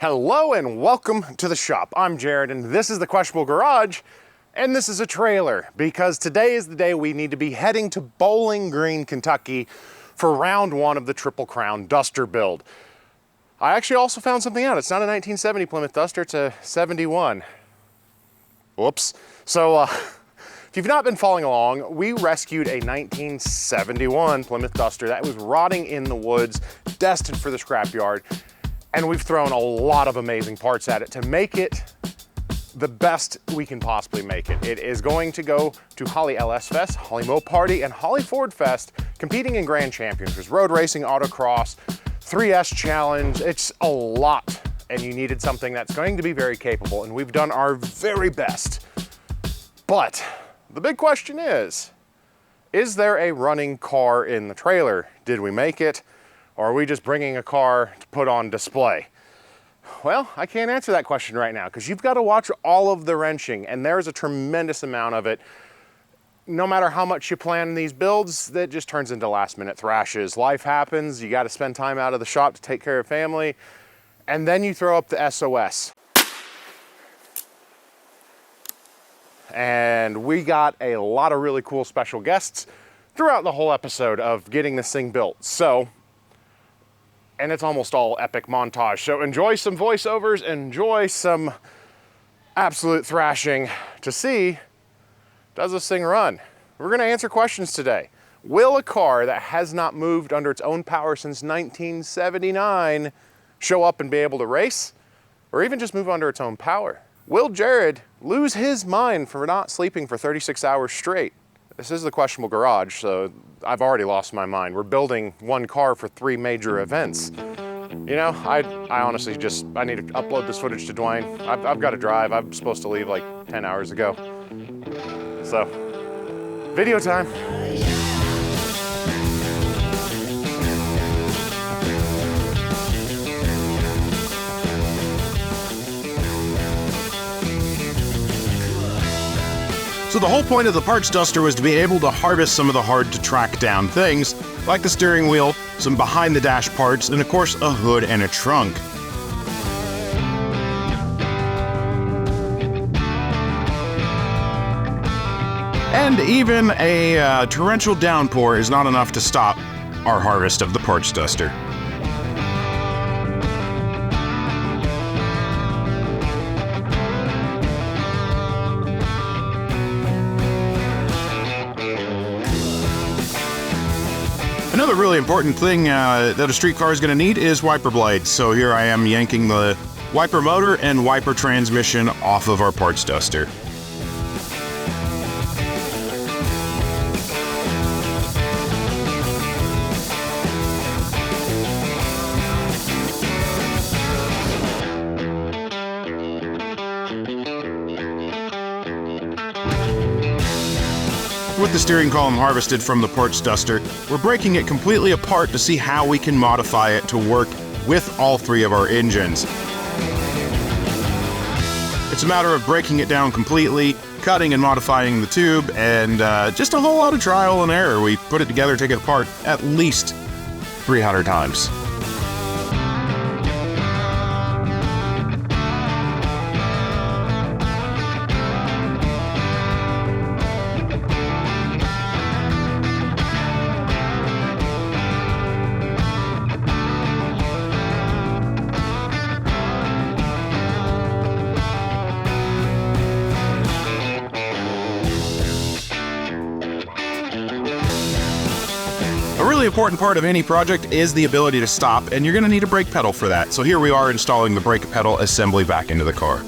Hello and welcome to the shop. I'm Jared and this is the Questionable Garage, and this is a trailer because today is the day we need to be heading to Bowling Green, Kentucky for round one of the Triple Crown Duster build. I actually also found something out. It's not a 1970 Plymouth Duster, it's a 71. Whoops. So if you've not been following along, we rescued a 1971 Plymouth Duster that was rotting in the woods, destined for the scrapyard. And we've thrown a lot of amazing parts at it to make it the best we can possibly make it. It is going to go to Holley LS Fest, Holley Mo Party, and Holley Ford Fest, competing in Grand Champions. There's road racing, autocross, 3S challenge. It's a lot, and you needed something that's going to be very capable, and we've done our very best. But the big question is there a running car in the trailer? Did we make it? Or are we just bringing a car to put on display? Well, I can't answer that question right now because you've got to watch all of the wrenching, and there's a tremendous amount of it. No matter how much you plan these builds, that just turns into last minute thrashes. Life happens, you got to spend time out of the shop to take care of family, and then you throw up the SOS. And we got a lot of really cool special guests throughout the whole episode of getting this thing built. And it's almost all epic montage. So enjoy some voiceovers, enjoy some absolute thrashing to see, does this thing run? We're gonna answer questions today. Will a car that has not moved under its own power since 1979 show up and be able to race? Or even just move under its own power? Will Jared lose his mind for not sleeping for 36 hours straight? This is the Questionable Garage, so I've already lost my mind. We're building one car for 3 major events. You know, I honestly I need to upload this footage to Dwayne. I've got to drive. I'm supposed to leave like 10 hours ago. So, video time. So the whole point of the parts duster was to be able to harvest some of the hard to track down things, like the steering wheel, some behind the dash parts, and of course a hood and a trunk. And even a torrential downpour is not enough to stop our harvest of the parts duster. Another really important thing that a street car is going to need is wiper blades. So here I am yanking the wiper motor and wiper transmission off of our parts duster. With the steering column harvested from the parts duster, we're breaking it completely apart to see how we can modify it to work with all 3 of our engines. It's a matter of breaking it down completely, cutting and modifying the tube, and just a whole lot of trial and error. We put it together, take it apart at least 300 times. A really important part of any project is the ability to stop, and you're going to need a brake pedal for that. So here we are installing the brake pedal assembly back into the car.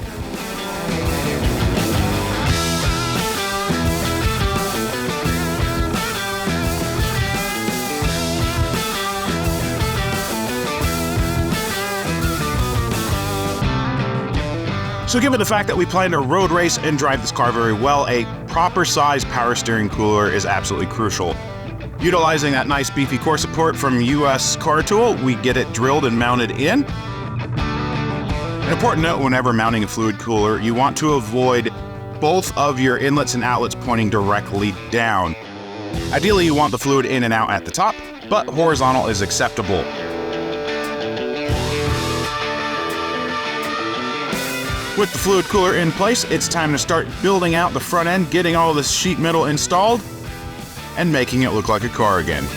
So given the fact that we plan to road race and drive this car very well, a proper size power steering cooler is absolutely crucial. Utilizing that nice beefy core support from US Car Tool, we get it drilled and mounted in. An important note whenever mounting a fluid cooler, you want to avoid both of your inlets and outlets pointing directly down. Ideally, you want the fluid in and out at the top, but horizontal is acceptable. With the fluid cooler in place, it's time to start building out the front end, getting all this sheet metal installed, and making it look like a car again.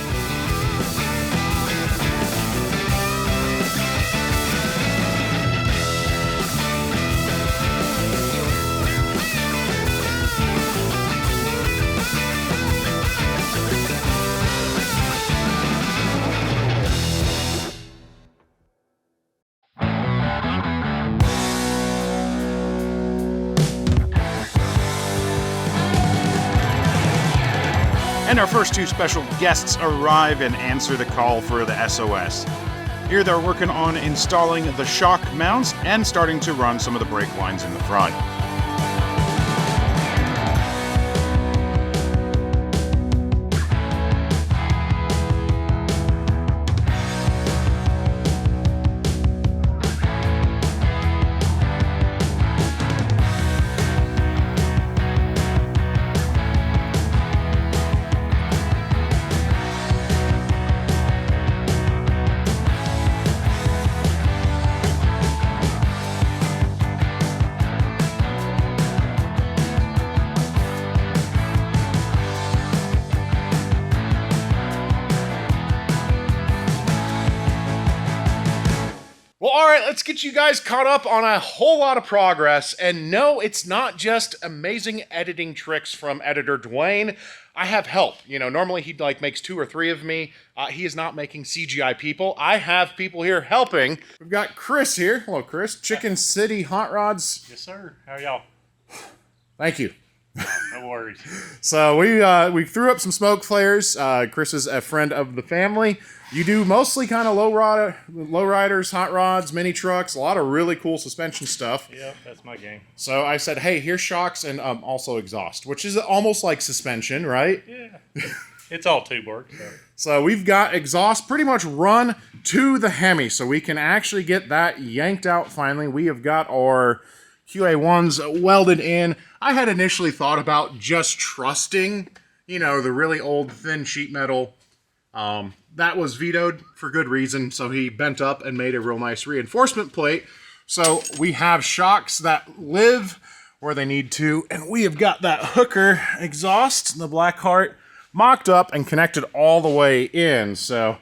And our first two special guests arrive and answer the call for the SOS. Here they're working on installing the shock mounts and starting to run some of the brake lines in the front. Well, all right, let's get you guys caught up on a whole lot of progress. And no, it's not just amazing editing tricks from editor Dwayne. I have help. You know, normally he makes 2 or 3 of me. He is not making CGI people. I have people here helping. We've got Chris here. Hello, Chris. Chicken City Hot Rods. Yes, sir. How are y'all? Thank you. No worries. So we threw up some smoke flares. Chris is a friend of the family. You do mostly kind of low riders, hot rods, mini trucks, a lot of really cool suspension stuff. Yep, that's my game. So I said, hey, here's shocks and also exhaust, which is almost like suspension, right? Yeah. It's all tube work. So we've got exhaust pretty much run to the Hemi, so we can actually get that yanked out finally. We have got our QA1s welded in. I had initially thought about just trusting, you know, the really old thin sheet metal. That was vetoed for good reason, so he bent up and made a real nice reinforcement plate. So we have shocks that live where they need to, and we have got that hooker exhaust, the Blackheart, mocked up and connected all the way in. So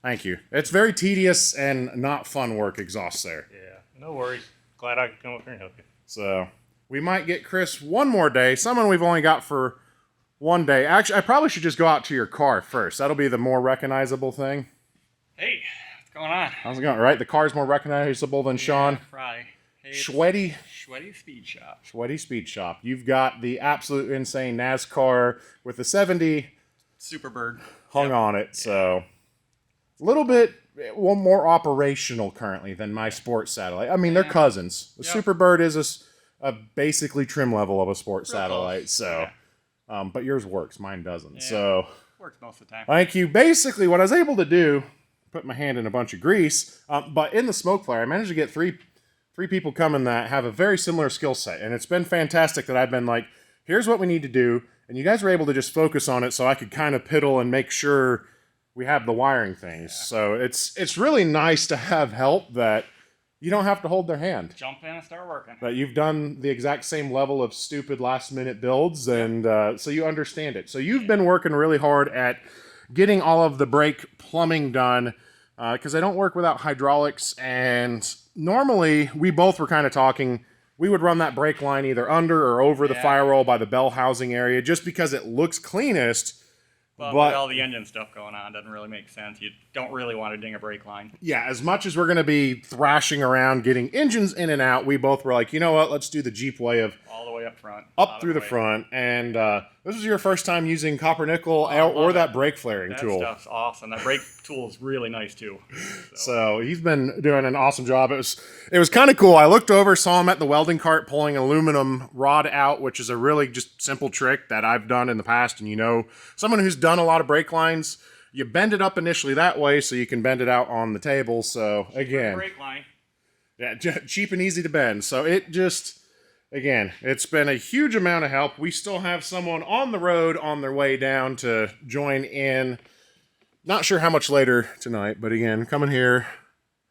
thank you. It's very tedious and not fun work exhaust there. Yeah, no worries. Glad I could come up here and help you. So we might get Chris one more day, someone we've only got for one day. Actually, I probably should just go out to your car first. That'll be the more recognizable thing. Hey, what's going on? How's it going? Right? The car's more recognizable than Sean. Friday. Hey, Sweaty Speed Shop. Sweaty Speed Shop. You've got the absolute insane NASCAR with the 70 Superbird hung on it. So a little bit one more operational currently than my sports satellite. I mean, they're cousins. The Superbird is a basically trim level of a sports satellite. Close. So. But yours works, mine doesn't. Yeah, so works most of the time. Thank you. Basically, what I was able to do, put my hand in a bunch of grease, but in the smoke flare, I managed to get three people coming that have a very similar skill set, and it's been fantastic that I've been like, here's what we need to do, and you guys were able to just focus on it, so I could kind of piddle and make sure we have the wiring things. Yeah. So it's really nice to have help that you don't have to hold their hand. Jump in and start working. But you've done the exact same level of stupid last-minute builds, and so you understand it. So you've been working really hard at getting all of the brake plumbing done, because I don't work without hydraulics, and normally we both were kind of talking, we would run that brake line either under or over the firewall by the bell housing area, just because it looks cleanest. But with all the engine stuff going on, it doesn't really make sense. You don't really want to ding a brake line. Yeah, as much as we're going to be thrashing around getting engines in and out, we both were like, you know what, let's do the Jeep way of... all the way up front. Up through the front. And this was your first time using copper nickel or that brake flaring tool. That stuff's awesome. That brake tool is really nice, too. So he's been doing an awesome job. It was kind of cool. I looked over, saw him at the welding cart pulling an aluminum rod out, which is a really just simple trick that I've done in the past. And you know, someone who's done a lot of brake lines, you bend it up initially that way so you can bend it out on the table. So again, brake line. Yeah, cheap and easy to bend. So it just, again, it's been a huge amount of help. We still have someone on the road on their way down to join in. Not sure how much later tonight, but again, coming here,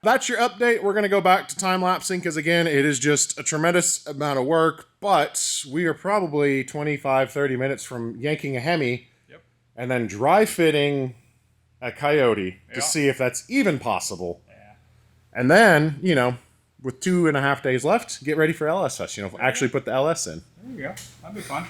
That's your update. We're going to go back to time-lapsing because, again, it is just a tremendous amount of work, but we are probably 25, 30 minutes from yanking a Hemi and then dry fitting a Coyote to see if that's even possible. Yeah. And then, you know, with 2.5 days left, get ready for LS Fest. You know, actually put the LS in. There you go. That'd be fun.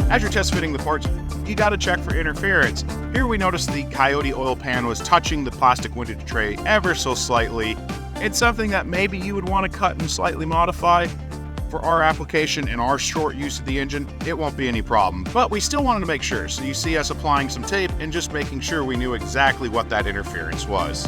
As you're test fitting the parts, you gotta check for interference. Here we noticed the Coyote oil pan was touching the plastic windage tray ever so slightly. It's something that maybe you would want to cut and slightly modify. For our application and our short use of the engine, it won't be any problem. But we still wanted to make sure, so you see us applying some tape and just making sure we knew exactly what that interference was.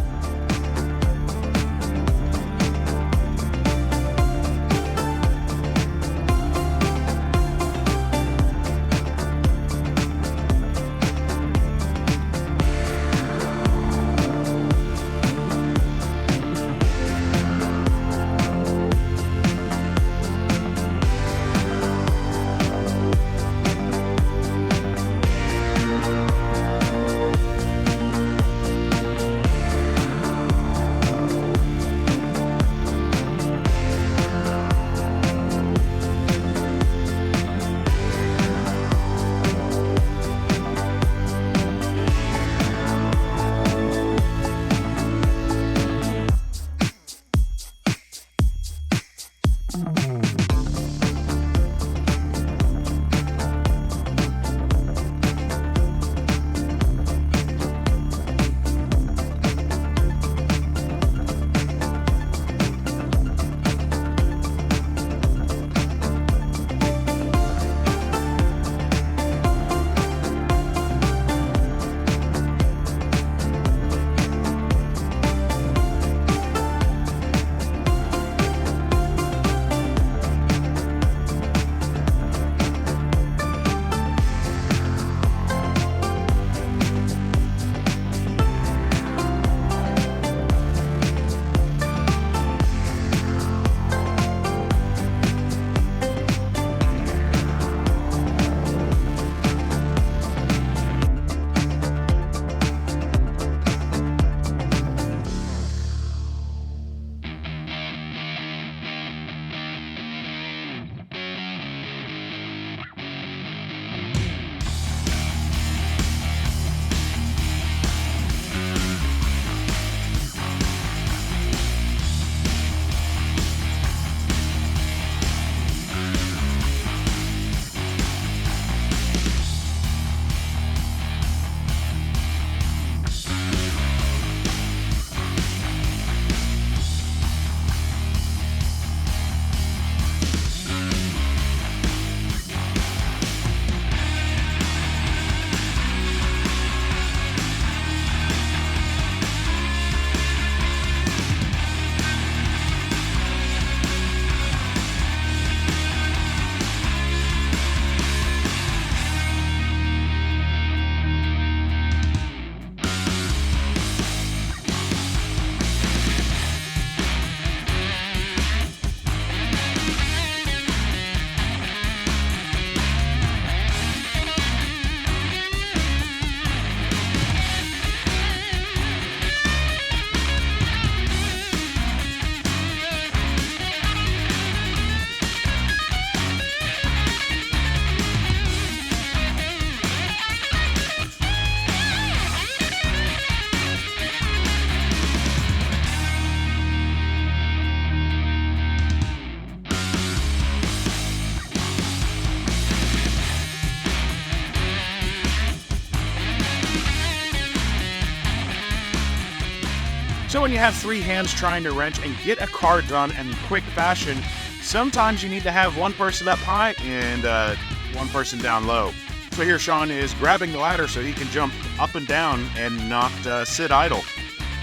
So when you have 3 hands trying to wrench and get a car done in quick fashion, sometimes you need to have one person up high and one person down low. So here Sean is grabbing the ladder so he can jump up and down and not sit idle.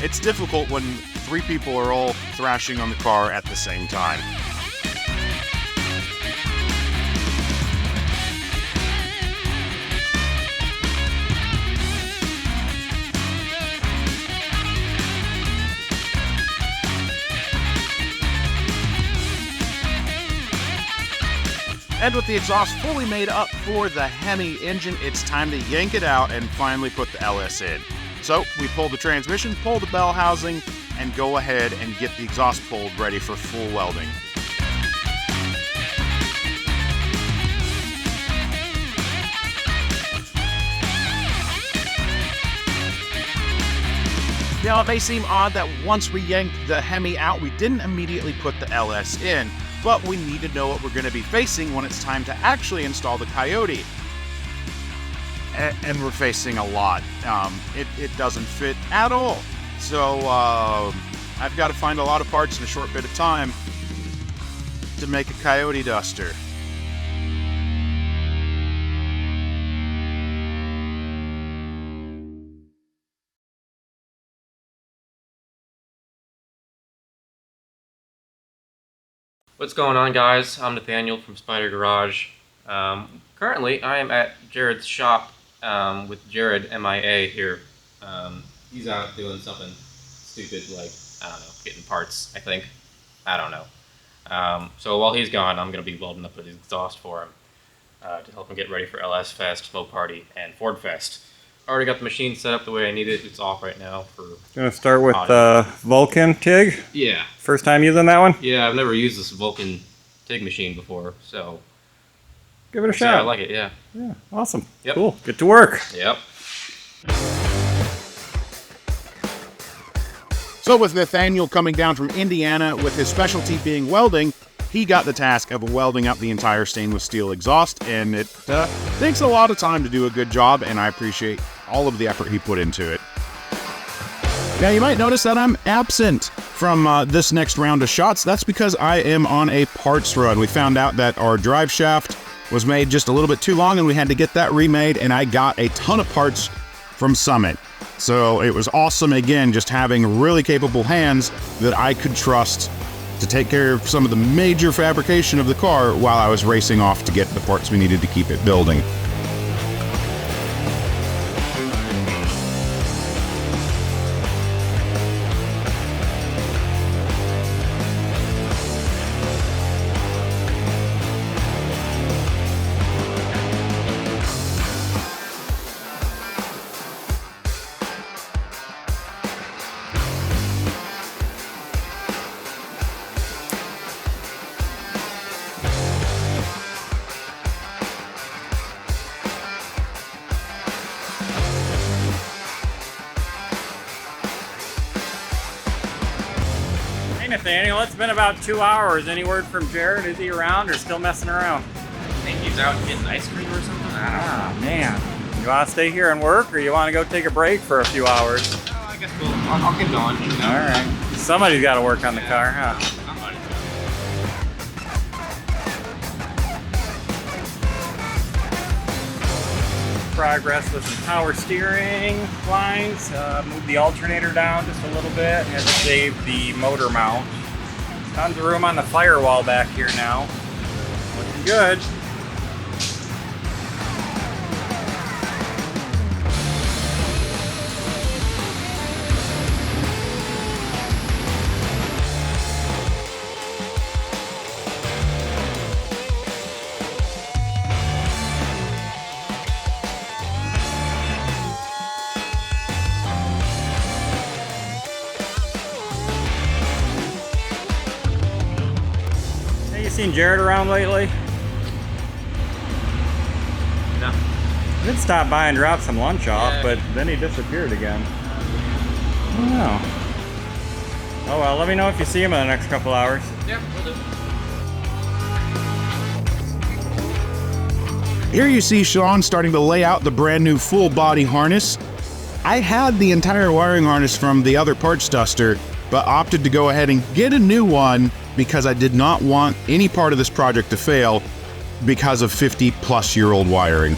It's difficult when 3 people are all thrashing on the car at the same time. And with the exhaust fully made up for the Hemi engine, it's time to yank it out and finally put the LS in. So we pull the transmission, pull the bell housing, and go ahead and get the exhaust pulled ready for full welding. Now it may seem odd that once we yanked the Hemi out, we didn't immediately put the LS in. But we need to know what we're going to be facing when it's time to actually install the Coyote. And we're facing a lot. It doesn't fit at all. So I've got to find a lot of parts in a short bit of time to make a Coyote Duster. What's going on, guys? I'm Nathaniel from Spider Garage. Currently, I am at Jared's shop with Jared MIA here. He's out doing something stupid, like, I don't know, getting parts, I think. I don't know. So while he's gone, I'm going to be welding up his exhaust for him to help him get ready for LS Fest, Smoke Party, and Ford Fest. Already got the machine set up the way I need it. It's off right now for... Gonna start with Vulcan TIG? Yeah. First time using that one? Yeah, I've never used this Vulcan TIG machine before, so... Give it a shot. I like it, yeah. Yeah, awesome. Yep. Cool. Get to work. Yep. So with Nathaniel coming down from Indiana with his specialty being welding, he got the task of welding up the entire stainless steel exhaust, and it takes a lot of time to do a good job, and I appreciate all of the effort he put into it. Now you might notice that I'm absent from this next round of shots. That's because I am on a parts run. We found out that our drive shaft was made just a little bit too long and we had to get that remade, and I got a ton of parts from Summit. So it was awesome, again, just having really capable hands that I could trust to take care of some of the major fabrication of the car while I was racing off to get the parts we needed to keep it building. Hey Nathaniel, it's been about 2 hours. Any word from Jared? Is he around or still messing around? I think he's out getting ice cream or something. Ah, man. You want to stay here and work, or you want to go take a break for a few hours? Oh, I guess I'll get going. You know. All right. Somebody's got to work on the car, huh? Somebody. Progress with some power steering lines. Move the alternator down just a little bit. Had to save the motor mount. Tons of room on the firewall back here now. Looking good. Seen Jared around lately? No. I did stop by and drop some lunch off, but then he disappeared again. I don't know. Oh well, let me know if you see him in the next couple hours. Yeah, we'll do. Here you see Sean starting to lay out the brand new full body harness. I had the entire wiring harness from the other parts duster, but opted to go ahead and get a new one because I did not want any part of this project to fail because of 50-plus-year-old wiring.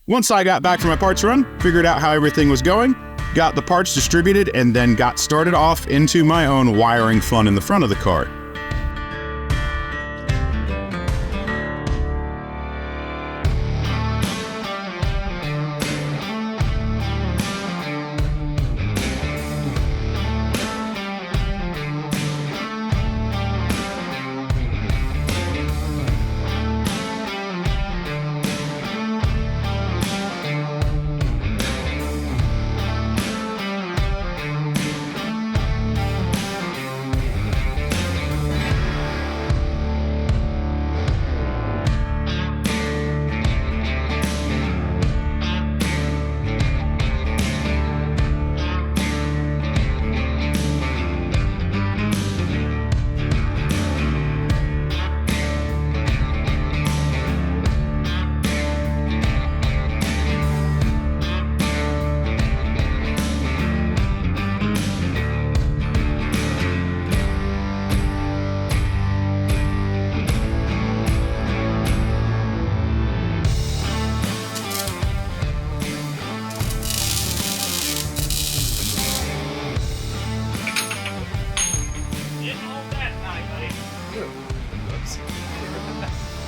Once I got back from my parts run, figured out how everything was going, got the parts distributed, and then got started off into my own wiring fun in the front of the car.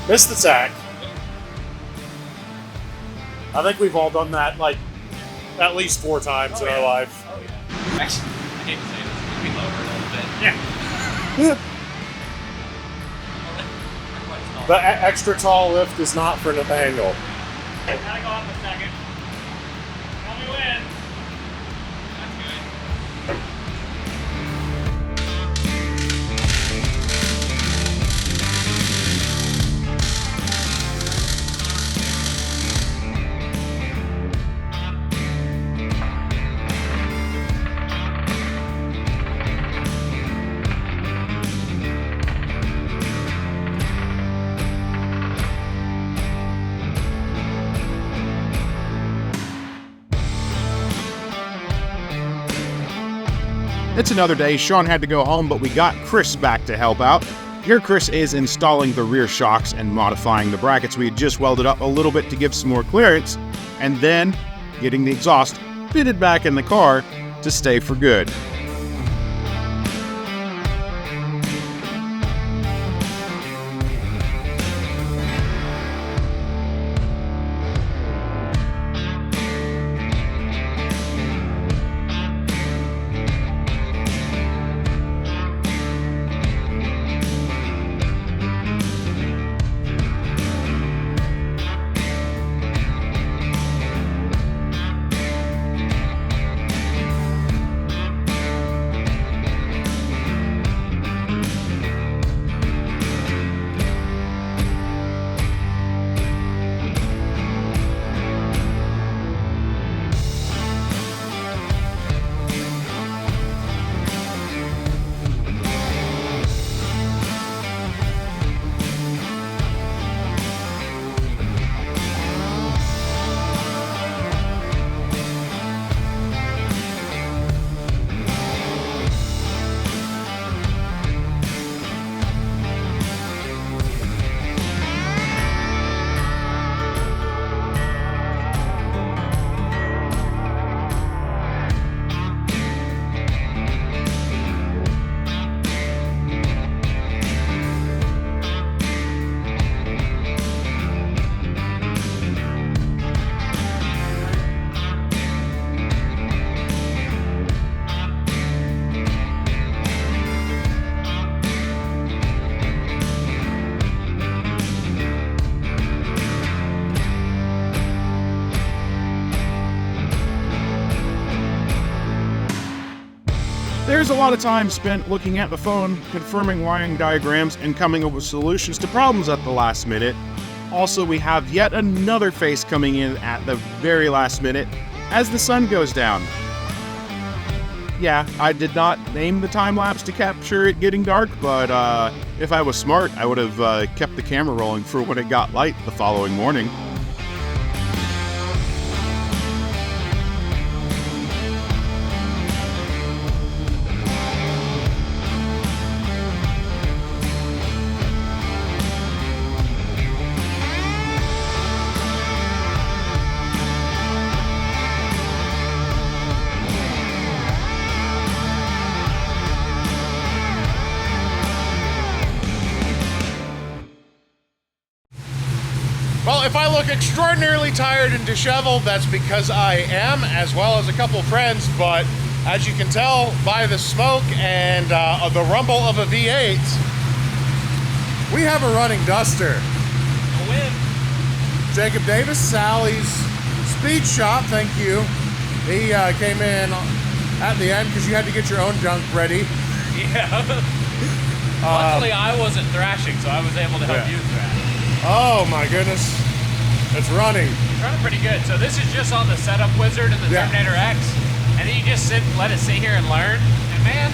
Missed the tack. I think we've all done that like at least 4 times in our life. Oh, yeah. Actually, I hate to say this, we lower a little bit. Yeah. The extra tall lift is not for Nathaniel. Gotta go off a second. Tell me when. That's good. It's another day. Sean had to go home, but we got Chris back to help out. Here, Chris is installing the rear shocks and modifying the brackets. We had just welded up a little bit to give some more clearance, and then getting the exhaust fitted back in the car to stay for good. There's a lot of time spent looking at the phone, confirming wiring diagrams, and coming up with solutions to problems at the last minute. Also, we have yet another face coming in at the very last minute, as the sun goes down. Yeah, I did not name the time lapse to capture it getting dark, but if I was smart, I would have kept the camera rolling for when it got light the following morning. Well, if I look extraordinarily tired and disheveled, that's because I am, as well as a couple friends, but as you can tell by the smoke and the rumble of a V8, we have a running Duster. A win. Jacob Davis, Sally's speed shop, thank you. He came in at the end because you had to get your own junk ready. Yeah. Luckily, I wasn't thrashing, so I was able to help you thrash. Oh my goodness, it's running. It's running pretty good. So this is just on the setup wizard and the Terminator X, and then you just let it sit here and learn. And man,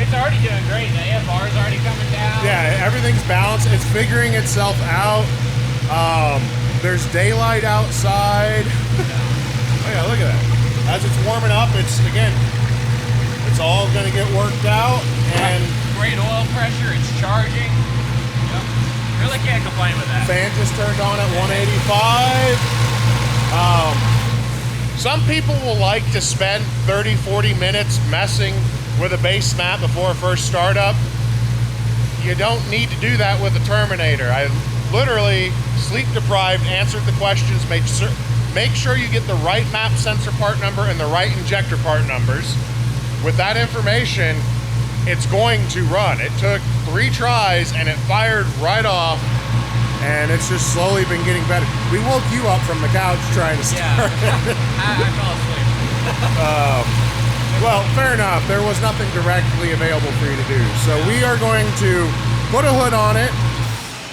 it's already doing great. The AFR is already coming down. Yeah, everything's balanced. It's figuring itself out. There's daylight outside. Oh yeah, look at that. As it's warming up, it's all gonna get worked out. And great oil pressure. It's charging. Really can't complain with that. Fan just turned on at 185. Some people will like to spend 30, 40 minutes messing with a base map before a first startup. You don't need to do that with a Terminator. I literally, sleep deprived, answered the questions, make sure you get the right map sensor part number and the right injector part numbers. With that information, it's going to run. It took 3 tries and it fired right off, and it's just slowly been getting better. We woke you up from the couch trying to start. Yeah, I fell asleep. Well, fair enough. There was nothing directly available for you to do. So we are going to put a hood on it.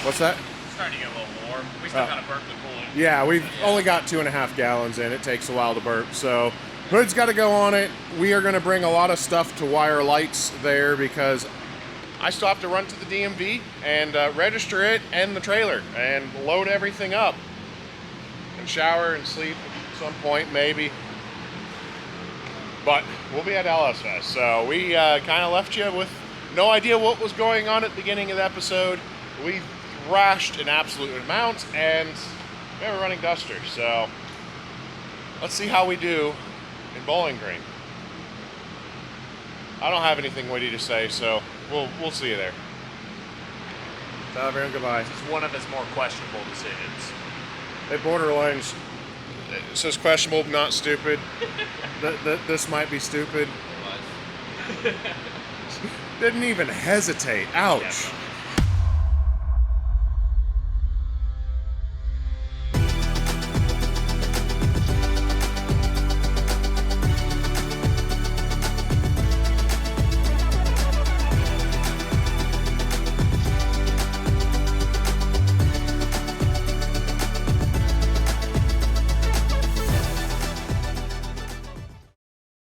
What's that? It's starting to get a little warm. We still kind of burp the coolant. Yeah, we've only got 2.5 gallons in. It takes a while to burp. So hood's got to go on it. We are going to bring a lot of stuff to wire lights there because I still have to run to the DMV and register it and the trailer and load everything up and shower and sleep at some point maybe. But we'll be at LS Fest. So we kind of left you with no idea what was going on at the beginning of the episode. We thrashed an absolute amount and we have a running Duster. So let's see how we do in Bowling Green. I don't have anything witty to say, so we'll see you there. Tell everyone goodbye. This is one of his more questionable decisions. It borderlines. It says questionable, not stupid. This might be stupid. It was. Didn't even hesitate. Ouch. Yeah,